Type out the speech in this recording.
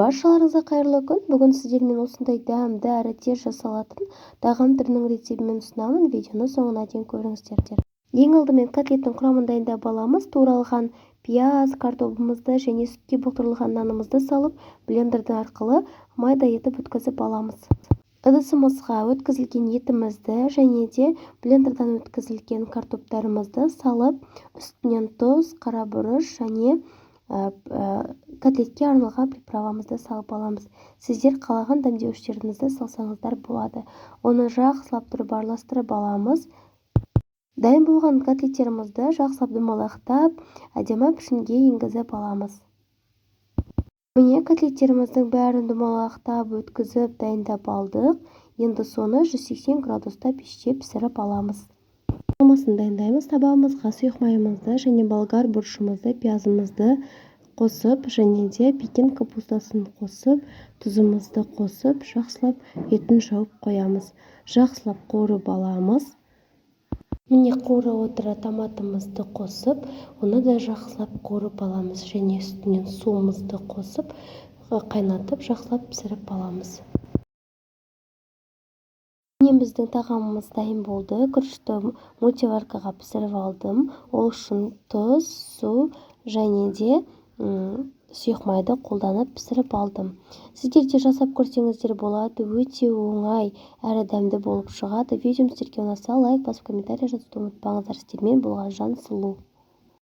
Баршаларыңызға қайырлы күн. Бүгін сіздермен осындай дәмді әрі тез жасалатын тағам түрінің рецебімен ұсынамын. Видеоны соңына дейін көріңіздер. Ең алдымен котлеттің құрамын дайындап аламыз. Туралған пияз, картобымызды және сүтке бұлтырылған нанымызды салып, блендерді арқылы майда етіп өткізіп аламыз. Ыдысымызға өткізілген етімізді және де блендердан өткізілген картоптарымызды салып, үстінен тұз, қара бұрыш және котлетке арналған приправамызды салып аламыз. Сіздер қалаған дәмдеуіштеріңізді салсаңыздар болады. Оны жақсылап тұрып араластырып аламыз. Дайын болған котлеттерімізді жақсылап домалақтап, әдемі пішінге енгізіп аламыз. Міне котлеттеріміздің бәрін домалақтап өткізіп дайындап алдық. Енді соны 180 градуста пеште пісіріп аламыз. Құрамасын дайындаймыз. Табағымызға сұйық майымызды және болгар бұрышымызды, пиязымызды қосып, және де пекин капустасын қосып, тұзымызды қосып, жақсылап етін жауып қоямыз. Жақсылап қуырып аламыз. Міне қуыра отыра томатымызды қосып, оны да жақсылап қуырып аламыз. Және үстінен суымызды қосып, қайнатып, жақсылап пісіріп аламыз. Біздің тағамымыз дайын болды. Күрішті мультиваркаға пісіріп алдым. Ол үшін тұз, су және де сұйық майды қолданып пісіріп алдым. Сіздер де жасап көрсеңіздер болады. Өте оңай әрі дәмді болып шығады. Видеом сіздерге ұнаса лайк басып комментарий жазуды ұмытпаңыздар. Сіздермен болған Жансұлу.